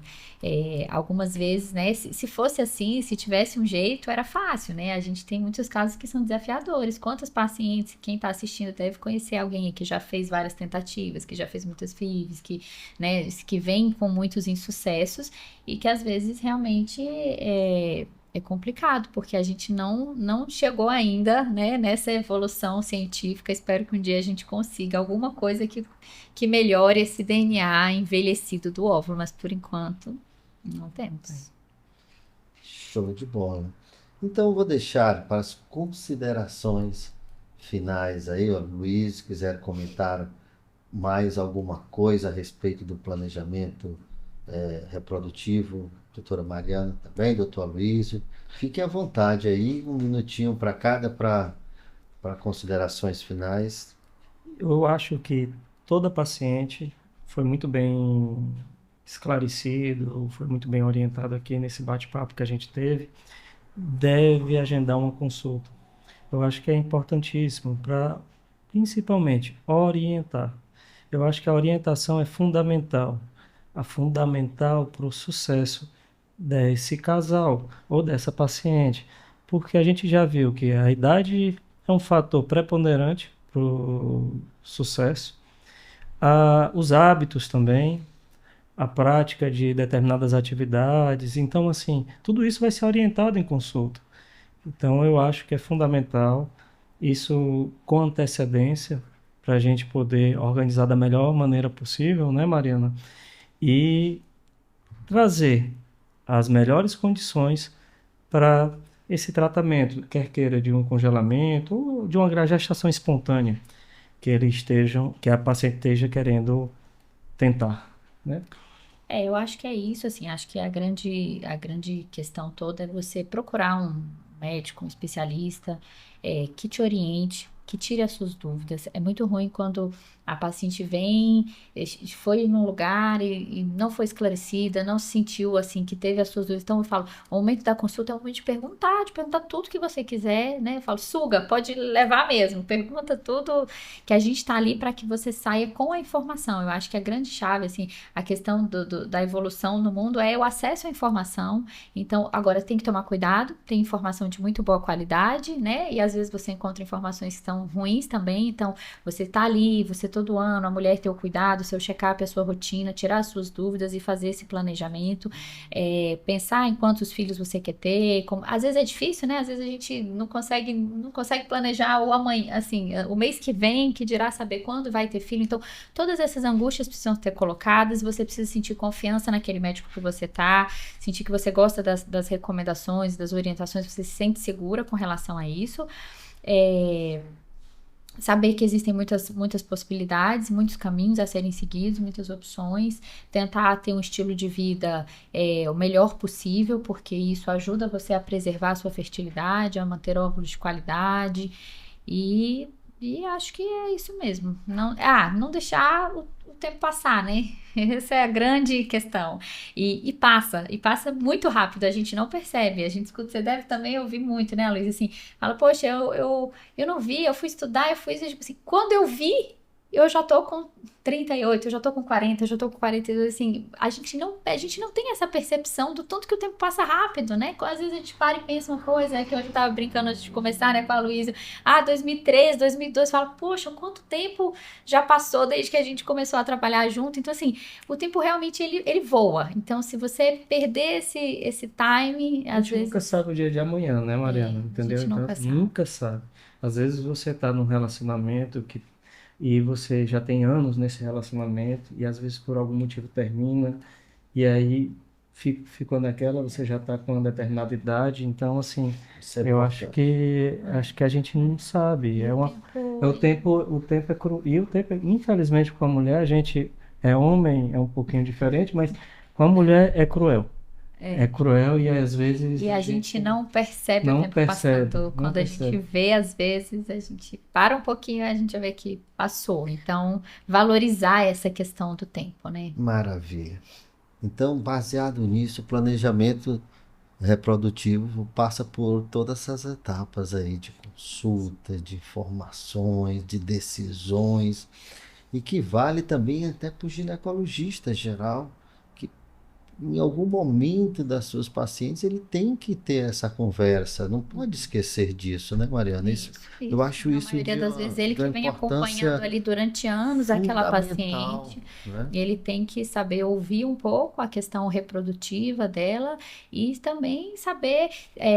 algumas vezes, né? Se fosse assim, se tivesse um jeito, era fácil, né? A gente tem muitos casos que são desafiadores. Quantos pacientes, quem está assistindo deve conhecer alguém que já fez várias tentativas, que já fez muitas FIVs, que, né, que vem com muitos insucessos e que às vezes realmente é complicado, porque a gente não chegou ainda, né, nessa evolução científica. Espero que um dia a gente consiga alguma coisa que melhore esse DNA envelhecido do óvulo, mas por enquanto não temos.
Show de bola. Então eu vou deixar para as considerações finais aí, ó, Luiz, se quiser comentar mais alguma coisa a respeito do planejamento reprodutivo, doutora Mariana também, doutor Luiz, fique à vontade aí, um minutinho para cada para considerações finais.
Eu acho que toda paciente foi muito bem esclarecido, foi muito bem orientado aqui nesse bate-papo que a gente teve, deve agendar uma consulta. Eu acho que é importantíssimo para, principalmente, orientar. Eu acho que a orientação é fundamental para o sucesso desse casal ou dessa paciente, porque a gente já viu que a idade é um fator preponderante para o sucesso, os hábitos também, a prática de determinadas atividades. Então, assim, tudo isso vai ser orientado em consulta. Então, eu acho que é fundamental isso com antecedência para a gente poder organizar da melhor maneira possível, né, Mariana? E trazer as melhores condições para esse tratamento, quer queira de um congelamento ou de uma gestação espontânea que a paciente esteja querendo tentar, né?
Eu acho que é isso, assim, acho que a grande questão toda é você procurar um médico, um especialista, que te oriente, que tire as suas dúvidas. É muito ruim quando a paciente vem, foi num lugar e não foi esclarecida, não se sentiu, assim, que teve as suas dúvidas. Então, eu falo, o momento da consulta é o momento de perguntar tudo que você quiser, né? Eu falo, suga, pode levar mesmo, pergunta tudo, que a gente tá ali para que você saia com a informação. Eu acho que a grande chave, assim, a questão da evolução no mundo é o acesso à informação. Então, agora tem que tomar cuidado, tem informação de muito boa qualidade, né? E às vezes você encontra informações que são ruins também. Então, você tá ali, você todo ano, a mulher ter o cuidado, seu check-up, a sua rotina, tirar as suas dúvidas e fazer esse planejamento. Pensar em quantos filhos você quer ter. Às vezes é difícil, né? Às vezes a gente não consegue planejar o amanhã, assim, o mês que vem, que dirá saber quando vai ter filho. Então, todas essas angústias precisam ser colocadas, você precisa sentir confiança naquele médico que você tá, sentir que você gosta das recomendações, das orientações, você se sente segura com relação a isso. Saber que existem muitas possibilidades, muitos caminhos a serem seguidos, muitas opções, tentar ter um estilo de vida o melhor possível, porque isso ajuda você a preservar a sua fertilidade, a manter óvulos de qualidade e E acho que é isso mesmo. Não deixar o tempo passar, né? Essa é a grande questão. E passa muito rápido, a gente não percebe. A gente escuta, você deve também ouvir muito, né, Luiz? Assim, fala, poxa, eu não vi, eu fui estudar, tipo assim, quando eu vi, eu já tô com 38, eu já tô com 40, eu já tô com 42, assim, a gente não tem essa percepção do tanto que o tempo passa rápido, né? Às vezes a gente para e pensa uma coisa, que hoje eu tava brincando antes de começar, né, com a Luísa, 2013, 2012, fala, poxa, quanto tempo já passou desde que a gente começou a trabalhar junto, então assim, o tempo realmente, ele voa, então se você perder esse time,
A
às
gente nunca
vezes...
sabe o dia de amanhã, né, Mariana?
A
Entendeu?
gente
Então,
nunca sabe.
nunca sabe. Às vezes você tá num relacionamento e você já tem anos nesse relacionamento e às vezes por algum motivo termina e aí ficou naquela, você já tá com uma determinada idade, então assim,
Isso é
eu acho
importante.
que a gente não sabe.
E
O tempo é e o tempo, infelizmente com a mulher, a gente é homem, é um pouquinho diferente, mas com a mulher é cruel. É cruel e às vezes
E
a
a gente
gente
não percebe o
não
tempo
percebe,
passando.
não
Quando a gente
percebe.
vê, às vezes, a gente para um pouquinho e a gente vê que passou. Então, valorizar essa questão do tempo, né?
Maravilha. Então, baseado nisso, o planejamento reprodutivo passa por todas essas etapas aí de consulta, de informações, de decisões, e que vale também até para o ginecologista geral, que em algum momento das suas pacientes ele tem que ter essa conversa, não pode esquecer disso, né, Mariana? Eu
Isso.
acho
Na
isso
maioria das vezes, ele
de
que
uma
vem acompanhando
importância
ali durante anos aquela
fundamental,
paciente,
né?
ele tem que saber ouvir um pouco a questão reprodutiva dela e também saber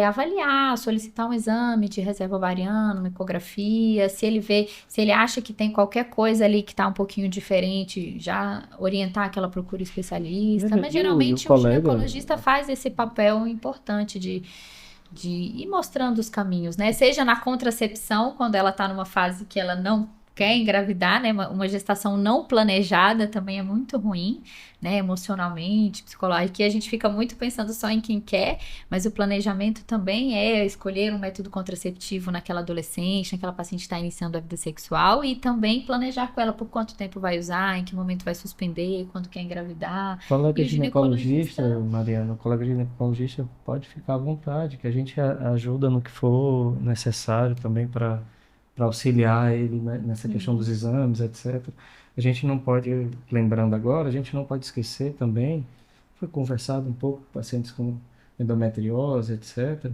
avaliar, solicitar um exame de reserva ovariana, uma ecografia, se ele acha que tem qualquer coisa ali que está um pouquinho diferente, já orientar que ela procure especialista. Mas
E o
geralmente o
colega,
ginecologista faz esse papel importante de ir mostrando os caminhos, né? Seja na contracepção, quando ela tá numa fase que ela não quer engravidar, né? Uma gestação não planejada também é muito ruim, né? Emocionalmente, psicológico, que a gente fica muito pensando só em quem quer, mas o planejamento também é escolher um método contraceptivo naquela adolescente, naquela paciente que está iniciando a vida sexual e também planejar com ela por quanto tempo vai usar, em que momento vai suspender, quando quer engravidar.
colega
E o
ginecologista,
ginecologista...
Mariana, o colega ginecologista pode ficar à vontade, que a gente ajuda no que for necessário também para auxiliar ele, né, nessa questão dos exames, etc. A gente não pode, lembrando agora, a gente não pode esquecer também, foi conversado um pouco com pacientes com endometriose, etc.,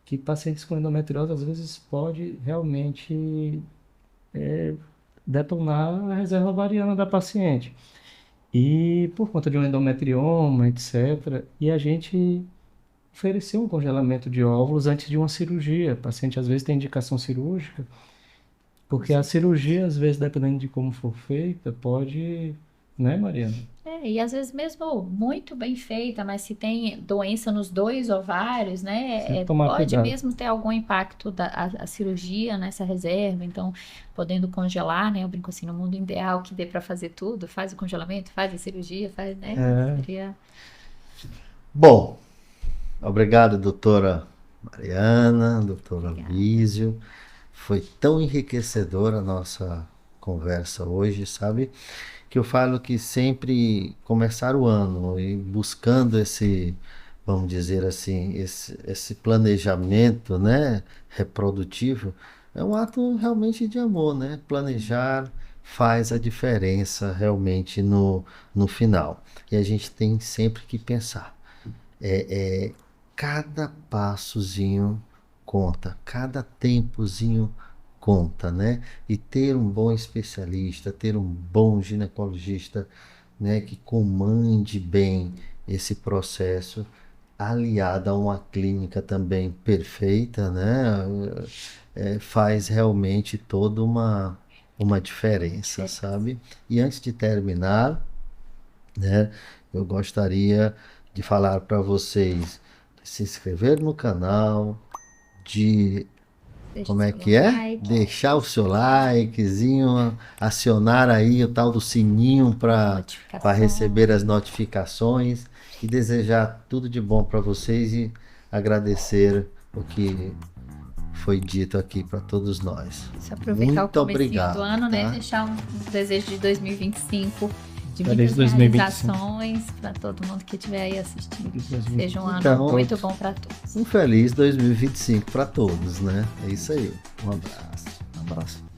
que pacientes com endometriose às vezes pode realmente detonar a reserva ovariana da paciente. E por conta de um endometrioma, etc. E a gente ofereceu um congelamento de óvulos antes de uma cirurgia. O paciente às vezes tem indicação cirúrgica, porque a cirurgia, às vezes, dependendo de como for feita, pode, né, Mariana?
E às vezes mesmo muito bem feita, mas se tem doença nos dois ovários,
Tem
né,
que tomar
pode
cuidado.
mesmo ter algum impacto a cirurgia nessa reserva, então podendo congelar, né, eu brinco assim, no mundo ideal que dê para fazer tudo, faz o congelamento, faz a cirurgia, faz, né,
É,
seria...
Bom, obrigado, doutora Mariana, doutora
Obrigada.
Lísio. Foi tão enriquecedora a nossa conversa hoje, sabe? Que eu falo que sempre começar o ano e buscando esse, vamos dizer assim, esse planejamento, né, reprodutivo, é um ato realmente de amor, né? Planejar faz a diferença realmente no final. E a gente tem sempre que pensar. Cada passozinho conta, cada tempozinho conta, né? E ter um bom especialista, ter um bom ginecologista, né, que comande bem esse processo, aliado a uma clínica também perfeita, né? Faz realmente toda uma diferença, sabe? E antes de terminar, né, eu gostaria de falar para vocês se inscrever no canal, de
Deixa
como é
seu
que é?
like,
Deixar o seu likezinho, acionar aí o tal do sininho para receber
notificação.
as notificações e desejar tudo de bom para vocês e agradecer o que foi dito aqui para todos nós.
Só aproveitar
Muito
o comecinho
obrigado,
do ano, né?
tá?
Deixar um desejo de 2025, de
Feliz
muitas
2025.
realizações para todo mundo que estiver aí assistindo.
Feliz 2025.
Seja um ano
Então,
muito bom para todos.
Um feliz 2025 para todos, né? É isso aí. Um abraço.
Um abraço.